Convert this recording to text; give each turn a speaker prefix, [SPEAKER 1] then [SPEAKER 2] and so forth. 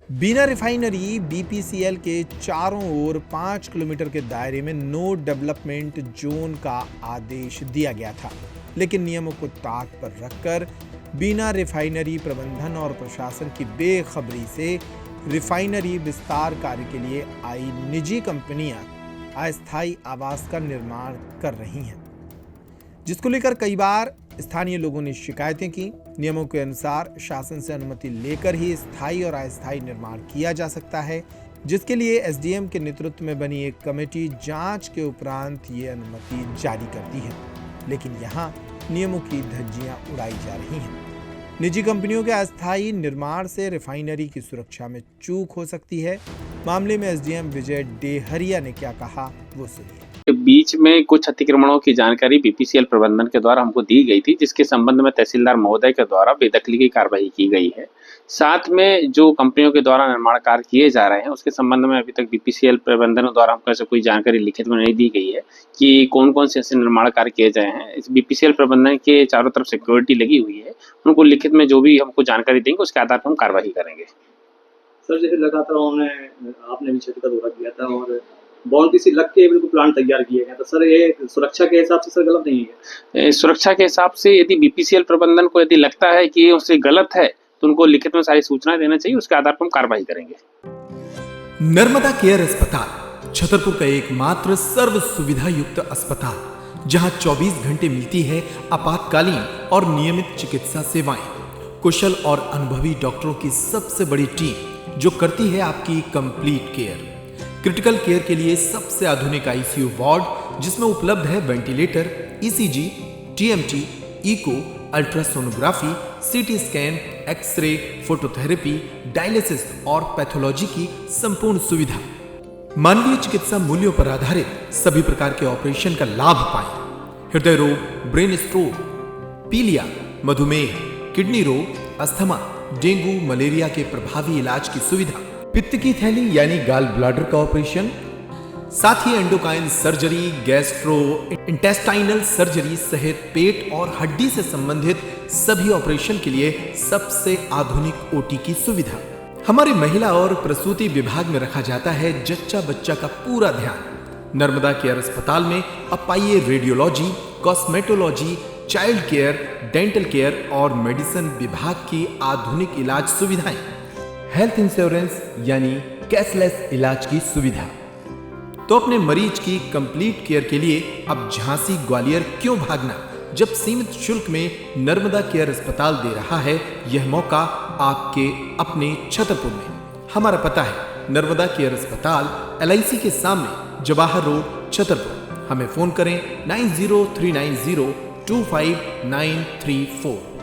[SPEAKER 1] बीना refinery BPCL के चारों ओर 5 kilometre के दायरे में नो डेवलपमेंट जोन का आदेश दिया गया था, लेकिन नियमों को ताक पर रखकर बीना रिफाइनरी प्रबंधन और प्रशासन की बेखबरी से रिफाइनरी विस्तार कार्य के लिए आई निजी कंपनियां अस्थायी आवास का निर्माण कर रही हैं, जिसको लेकर कई बार स्थानीय लोगों ने शिकायतें की। नियमों के अनुसार शासन से अनुमति लेकर ही स्थायी और अस्थायी निर्माण किया जा सकता है, जिसके लिए एसडीएम के नेतृत्व में बनी एक कमेटी जांच के उपरांत ये अनुमति जारी करती है। लेकिन यहाँ नियमों की धज्जियां उड़ाई जा रही हैं। निजी कंपनियों के अस्थायी निर्माण से रिफाइनरी की सुरक्षा में चूक हो सकती है। मामले में एसडीएम विजय डेहरिया ने क्या कहा, वो सुनिए।
[SPEAKER 2] बीच में कुछ अतिक्रमणों की जानकारी बीपीसीएल प्रबंधन के द्वारा हमको दी गई थी, जिसके संबंध में तहसीलदार महोदय के द्वारा बेदखली की कार्रवाई की गई है। साथ में जो कंपनियों के द्वारा निर्माण कार्य किए जा रहे हैं उसके संबंध में अभी तक बीपीसीएल प्रबंधन द्वारा हमको ऐसे कोई जानकारी लिखित में नहीं दी गई है कि कौन कौन से ऐसे निर्माण कार्य किए जाए हैं। इस बीपीसीएल प्रबंधन के चारों तरफ सिक्योरिटी लगी हुई है, उनको लिखित में जो भी हमको जानकारी देंगे उसके आधार पर हम कार्रवाई करेंगे।
[SPEAKER 3] सर, जैसे लगातार आपने भी क्षेत्र का दौरा किया था और बाउंड्री से लग के बिल्कुल प्लान तैयार किए गए, तो सर ये सुरक्षा के हिसाब से सर गलत नहीं है?
[SPEAKER 2] सुरक्षा के हिसाब से यदि बीपीसीएल प्रबंधन को यदि लगता है कि ये उससे गलत है तो उनको लिखित में सारी सूचनाएं देना चाहिए, उसके आधार पर हम कार्रवाई करेंगे।
[SPEAKER 4] नर्मदा केयर अस्पताल छतरपुर का एकमात्र सर्व सुविधा युक्त अस्पताल, जहां 24 घंटे मिलती है आपातकालीन और नियमित चिकित्सा सेवाएं। कुशल और अनुभवी डॉक्टरों की सबसे बड़ी टीम जो करती है आपकी कंप्लीट केयर। क्रिटिकल केयर के लिए सबसे आधुनिक आईसीयू वार्ड, जिसमें उपलब्ध है ventilator, ECG, TMT, echo, ultrasonography, CT scan, X ray, phototherapy, dialysis और पैथोलॉजी की संपूर्ण सुविधा। मानवीय चिकित्सा मूल्यों पर आधारित सभी प्रकार के ऑपरेशन का लाभ पाएं। हृदय रोग, ब्रेन स्ट्रोक, पीलिया, मधुमेह, किडनी रोग, अस्थमा, डेंगू, मलेरिया के प्रभावी इलाज की सुविधा, पित्त की थैली यानी गाल ब्लैडर का ऑपरेशन, साथ ही endocrine surgery, gastrointestinal surgery सहित पेट और हड्डी से संबंधित सभी ऑपरेशन के लिए सबसे आधुनिक ओटी की सुविधा। हमारे महिला और प्रसूति विभाग में रखा जाता है जच्चा बच्चा का पूरा ध्यान। नर्मदा केयर अस्पताल में अब पाइए radiology, cosmetology, child care, dental care और मेडिसिन विभाग की आधुनिक इलाज सुविधाएं। हेल्थ इंश्योरेंस यानी कैशलेस इलाज की सुविधा। तो अपने मरीज की कंप्लीट केयर के लिए अब झांसी ग्वालियर क्यों भागना, जब सीमित शुल्क में नर्मदा केयर अस्पताल दे रहा है यह मौका आपके अपने छतरपुर में। हमारा पता है नर्मदा केयर अस्पताल LIC के सामने, जवाहर रोड, छतरपुर। हमें फोन करें 9039025934।